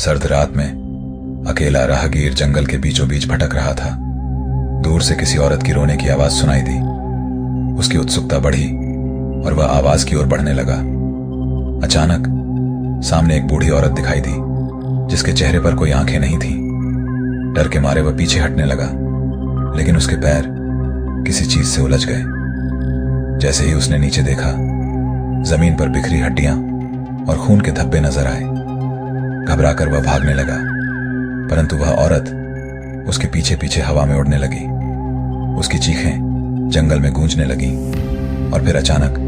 सर्द रात में अकेला राहगीर जंगल के बीचों बीच भटक रहा था। दूर से किसी औरत की रोने की आवाज सुनाई दी। उसकी उत्सुकता बढ़ी और वह आवाज की ओर बढ़ने लगा। अचानक सामने एक बूढ़ी औरत दिखाई दी जिसके चेहरे पर कोई आंखें नहीं थीं। डर के मारे वह पीछे हटने लगा, लेकिन उसके पैर किसी चीज से उलझ गए। जैसे ही उसने नीचे देखा, जमीन पर बिखरी हड्डियां और खून के धब्बे नजर आए। घबराकर वह भागने लगा, परंतु वह औरत उसके पीछे पीछे हवा में उड़ने लगी। उसकी चीखें जंगल में गूंजने लगीं और फिर अचानक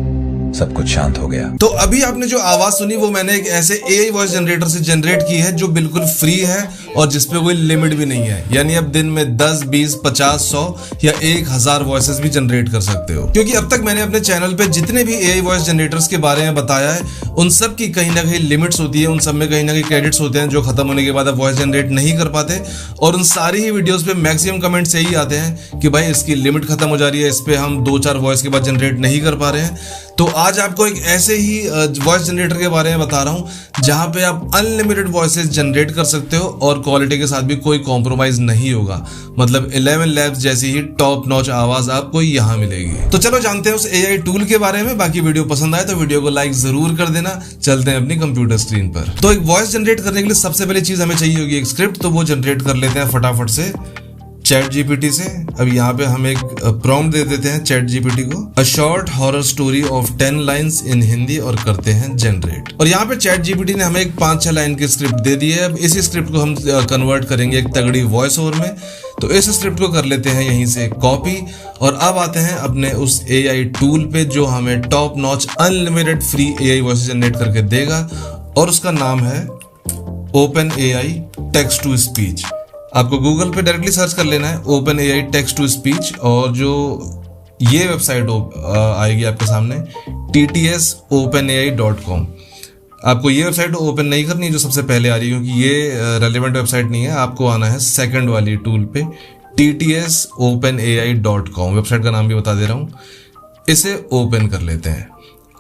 सब कुछ शांत हो गया। तो अभी आपने जो आवाज सुनी वो मैंने एक ऐसे एआई वॉइस जनरेटर से जनरेट की है जो बिल्कुल फ्री है और जिसपे कोई लिमिट भी नहीं है। यानी अब दिन में 10, 20, 50, 100 या 1000 वॉइसेस भी जनरेट कर सकते हो। क्योंकि अब तक मैंने अपने चैनल पे जितने भी एआई वॉइस जनरेटर्स के बारे में बताया है उन सब की कहीं ना कहीं लिमिट्स होती है, उन सब में कहीं ना कहीं क्रेडिट्स होते हैं जो खत्म होने के बाद आप वॉइस जनरेट नहीं कर पाते। और उन सारी ही वीडियोस पे मैक्सिमम कमेंट्स यही आते हैं कि भाई इसकी लिमिट खत्म हो जा रही है, इस पे हम 2-4 वॉइस के बाद जनरेट नहीं कर पा रहे हैं। तो आज आपको एक ऐसे ही वॉइस जनरेटर के बारे में बता रहा हूं जहां पे आप अनलिमिटेड वॉइसेस जनरेट कर सकते हो और क्वालिटी के साथ भी कोई कॉम्प्रोमाइज नहीं होगा। मतलब 11 लैब्स जैसी ही टॉप नॉच आवाज आपको यहां मिलेगी। तो चलो जानते हैं उस एआई टूल के बारे में। बाकी वीडियो पसंद आए तो वीडियो को लाइक जरूर कर देना। चलते हैं अपनी कंप्यूटर स्क्रीन पर। तो एक वॉइस जनरेट करने के लिए सबसे पहली चीज हमें चाहिए होगी एक स्क्रिप्ट। तो वो जनरेट कर लेते हैं फटाफट से चैट जीपीटी से। अब यहाँ पे हम एक प्रॉम्प्ट दे देते हैं चैट जीपीटी को, a short horror story of 10 lines in Hindi, और करते हैं जनरेट। और यहाँ पे चैट जीपीटी ने हमें एक 5-6 लाइन की स्क्रिप्ट दे दी है। अब इसी स्क्रिप्ट को हम कन्वर्ट करेंगे एक तगड़ी वॉइस ओवर में। तो इस स्क्रिप्ट को कर लेते हैं यहीं से कॉपी और अब आते हैं अपने उस एआई टूल पे जो हमें top notch unlimited free AI voice generate करके देगा और उसका नाम है OpenAI टेक्स्ट टू स्पीच। आपको गूगल पे डायरेक्टली सर्च कर लेना है OpenAI टेक्स्ट टू स्पीच और जो ये वेबसाइट आएगी आपके सामने TTSOpenAI.com। आपको ये वेबसाइट ओपन नहीं करनी है जो सबसे पहले आ रही है, क्योंकि ये रेलेवेंट वेबसाइट नहीं है। आपको आना है सेकंड वाली टूल पे TTSOpenAI.com। वेबसाइट का नाम भी बता दे रहा हूँ। इसे ओपन कर लेते हैं।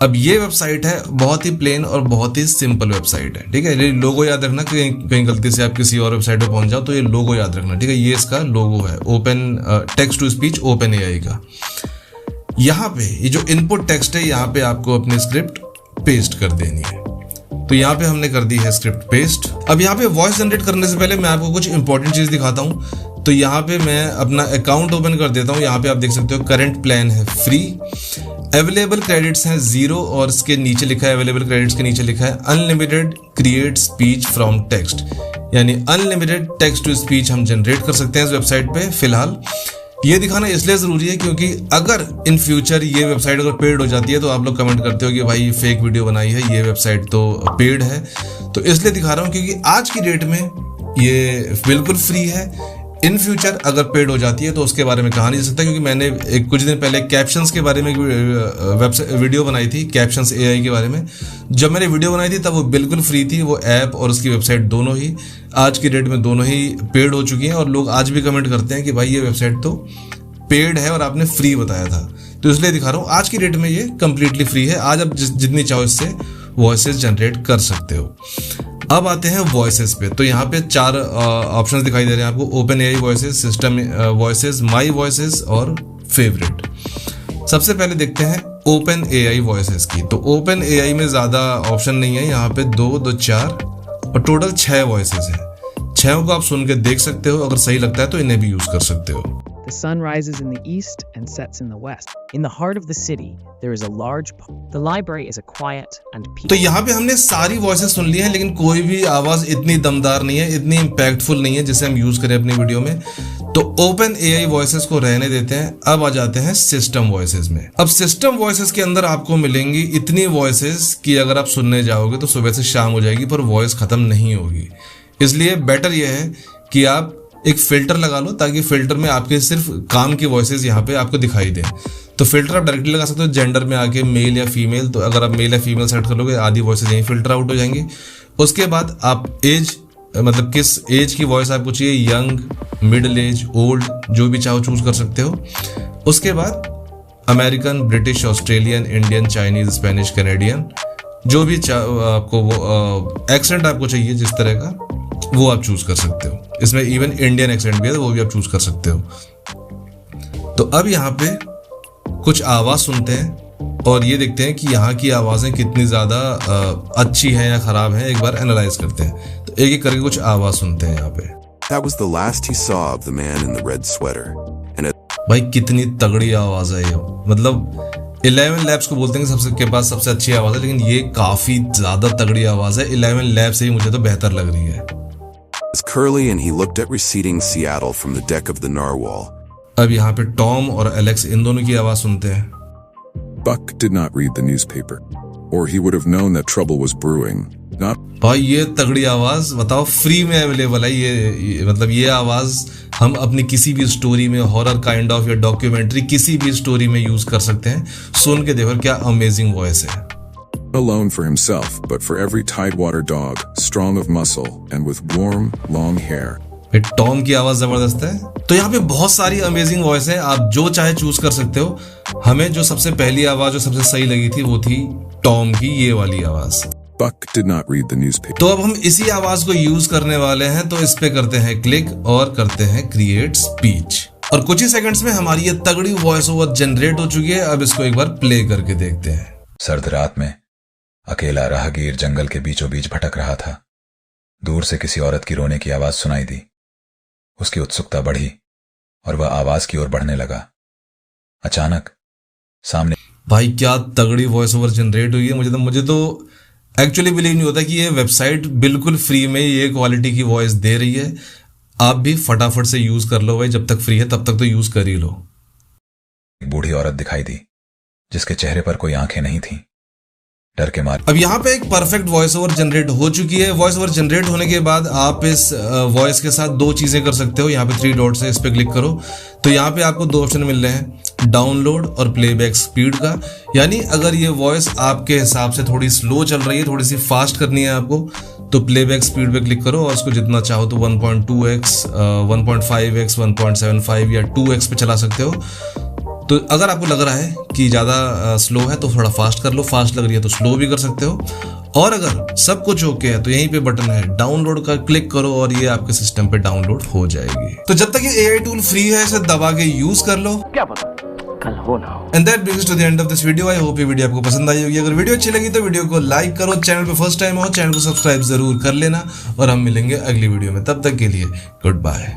अब ये वेबसाइट है बहुत ही प्लेन और बहुत ही सिंपल वेबसाइट है, ठीक है। ये लोगो याद रखना, कहीं गलती से आप किसी और वेबसाइट पे पहुंच जाओ तो ये लोगो याद रखना, ठीक है। ये इसका लोगो है open text to speech OpenAI का। यहाँ पे ये जो इनपुट टेक्स्ट है यहाँ पे आपको अपनी स्क्रिप्ट पेस्ट कर देनी है। तो यहाँ पे हमने कर दी है स्क्रिप्ट पेस्ट। अब यहाँ पे वॉइस जनरेट करने से पहले मैं आपको कुछ इंपॉर्टेंट चीज दिखाता हूँ। तो यहाँ पे मैं अपना अकाउंट ओपन कर देता हूँ। यहाँ पे आप देख सकते हो करंट प्लान है फ्री, अवेलेबल क्रेडिट्स हैं 0 और इसके नीचे लिखा है अवेलेबल क्रेडिट्स के नीचे लिखा है unlimited create speech from text. यानी अनलिमिटेड टेक्स्ट टू स्पीच हम जनरेट कर सकते हैं इस वेबसाइट पे। फिलहाल ये दिखाना इसलिए जरूरी है क्योंकि अगर इन फ्यूचर ये वेबसाइट अगर पेड हो जाती है तो आप लोग कमेंट करते हो कि भाई फेक वीडियो बनाई है, ये वेबसाइट तो पेड है। तो इसलिए दिखा रहा हूँ क्योंकि आज की डेट में ये बिल्कुल फ्री है। इन फ्यूचर अगर पेड हो जाती है तो उसके बारे में कहा नहीं जा सकता, क्योंकि मैंने कुछ दिन पहले कैप्शंस के बारे में वीडियो बनाई थी, कैप्शंस एआई के बारे में। जब मैंने वीडियो बनाई थी तब वो बिल्कुल फ्री थी, वो ऐप और उसकी वेबसाइट दोनों ही। आज की डेट में दोनों ही पेड हो चुकी हैं और लोग आज भी कमेंट करते हैं कि भाई ये वेबसाइट तो पेड है और आपने फ्री बताया था। तो इसलिए दिखा रहा हूँ आज की डेट में ये कंप्लीटली फ्री है। आज आप जितनी चाहो इससे वॉइसेस जनरेट कर सकते हो। अब आते हैं वॉइसेस पे। तो यहाँ पे 4 ऑप्शंस दिखाई दे रहे हैं आपको, OpenAI वॉइसेस, सिस्टम वॉइसेस, माई वॉइसेस और फेवरेट। सबसे पहले देखते हैं OpenAI वॉइसेस की। तो OpenAI में ज्यादा ऑप्शन नहीं है, यहाँ पे 2, 4 और टोटल 6 वॉइसेस है। 6 को आप सुन के देख सकते हो, अगर सही लगता है तो इन्हें भी यूज कर सकते हो। The sun rises in the east and sets in the west. In the heart of the city, there is a large The library is a quiet and peaceful. तो यहाँ पे हमने सारी वॉइसेस सुन ली हैं, लेकिन कोई भी आवाज इतनी दमदार नहीं है, इतनी इम्पैक्टफुल नहीं है जिसे हम यूज करें अपनी वीडियो में। तो OpenAI वॉइसेस को रहने देते हैं। अब आ जाते हैं सिस्टम वॉइसेस में। अब सिस्टम वॉइसेस के अंदर आपको मिलेंगी इतनी वॉइसेस कि अगर आप सुनने जाओगे तो सुबह से शाम हो जाएगी पर वॉइस खत्म नहीं होगी। इसलिए बेटर यह है कि आप एक फिल्टर लगा लो ताकि फिल्टर में आपके सिर्फ काम की वॉइसेस यहाँ पे आपको दिखाई दें। तो फिल्टर आप डायरेक्टली लगा सकते हो जेंडर में आके, मेल या फीमेल। तो अगर आप मेल या फीमेल सेट कर लोगे आधी वॉइसेस यहीं फिल्टर आउट हो जाएंगी। उसके बाद आप एज, मतलब किस एज की वॉइस आपको चाहिए, यंग, मिडिल एज, ओल्ड, जो भी चाहो चूज कर सकते हो। उसके बाद American, British, Australian, Indian, Chinese, Spanish, Canadian, जो भी आपको वो एक्सेंट आपको चाहिए जिस तरह का वो आप चूज कर सकते हो। इसमें इवन इंडियन एक्सेंट भी है, वो भी आप चूज कर सकते हो। तो अब यहाँ पे कुछ आवाज सुनते हैं और ये देखते हैं कि यहाँ की आवाजें कितनी ज्यादा अच्छी है या खराब है, एक बार एनालाइज करते हैं। तो एक एक करके कुछ आवाज सुनते हैं यहाँ पे। That was the last he saw of the man in the red sweater. And भाई कितनी तगड़ी आवाज है ये, मतलब 11 Labs को बोलते हैं कि सबसे के पास सबसे अच्छी आवाज है, लेकिन ये काफी ज्यादा तगड़ी आवाज है। 11 Labs से ही मुझे तो बेहतर लग रही है। was curly and he looked at receding Seattle from the deck of the narwhal. अब यहाँ पे टॉम और एलेक्स इन दोनों की आवाज सुनते हैं। Buck did not read the newspaper, or he would have known that trouble was brewing. Not भाई ये तगड़ी आवाज बताओ, फ्री में अवेलेबल है ये मतलब ये आवाज हम अपनी किसी भी स्टोरी में, हॉरर काइंड ऑफ या डॉक्यूमेंट्री किसी भी स्टोरी में यूज कर सकते हैं। सुन के देखो क्या अमेजिंग वॉइस है। alone for himself, but for every Tidewater dog, strong of muscle and with warm, long hair. फिर टॉम की आवाज जबरदस्त है। तो यहाँ पे बहुत सारी अमेजिंग वॉइस है, आप जो चाहे चूज कर सकते हो। हमें जो सबसे पहली आवाज जो सबसे सही लगी थी वो थी टॉम की ये वाली आवाज। Buck did not read the newspaper. तो अब हम इसी आवाज को यूज करने वाले हैं, तो इस पे करते हैं क्लिक और करते हैं क्रिएट स्पीच, और कुछ ही सेकंड्स में हमारी ये तगड़ी वॉइस ओवर जनरेट हो चुकी है। अब इसको एक बार प्ले करके देखते हैं। सर्द रात में अकेला राहगीर जंगल के बीचों बीच भटक रहा था। दूर से किसी औरत की रोने की आवाज सुनाई दी। उसकी उत्सुकता बढ़ी और वह आवाज की ओर बढ़ने लगा। अचानक सामने भाई क्या तगड़ी वॉइस ओवर जनरेट हुई है। मुझे तो एक्चुअली बिलीव नहीं होता कि ये वेबसाइट बिल्कुल फ्री में ये क्वालिटी की वॉइस दे रही है। आप भी फटाफट से यूज कर लो भाई, जब तक फ्री है तब तक तो यूज कर ही लो। एक बूढ़ी औरत दिखाई दी जिसके चेहरे पर कोई आंखें नहीं थीं। डर के मारे अब यहाँ पे एक परफेक्ट वॉइस ओवर जनरेट हो चुकी है। वॉइस ओवर जनरेट होने के बाद आप इस वॉइस के साथ दो चीजें कर सकते हो। यहाँ पे 3 डॉट्स है, इस पे क्लिक करो तो यहाँ पे आपको 2 ऑप्शन मिल रहे हैं, डाउनलोड और प्लेबैक स्पीड का। यानी अगर ये वॉइस आपके हिसाब से थोड़ी स्लो चल रही है, थोड़ी सी फास्ट करनी है आपको, तो प्लेबैक स्पीड पे क्लिक करो और उसको जितना चाहो तो 1.2x, 1.5x, 1.75 या 2x पे चला सकते हो। तो अगर आपको लग रहा है कि ज़्यादा स्लो है तो थोड़ा फास्ट कर लो, फास्ट लग रही है तो स्लो भी कर सकते हो। और अगर सब कुछ ओके है तो यहीं पे बटन है डाउनलोड का, क्लिक करो और ये आपके सिस्टम पे डाउनलोड हो जाएगी। तो जब तक ये AI टूल फ्री है इसे दबा के यूज कर लो, क्या पता कल हो ना हो। And that brings to the end of this video. I hope ये वीडियो आपको पसंद आई होगी। अगर वीडियो अच्छी लगी तो वीडियो को लाइक करो, चैनल पे फर्स्ट टाइम हो चैनल को सब्सक्राइब जरूर कर लेना और हम मिलेंगे अगली वीडियो में। तब तक के लिए गुड बाय।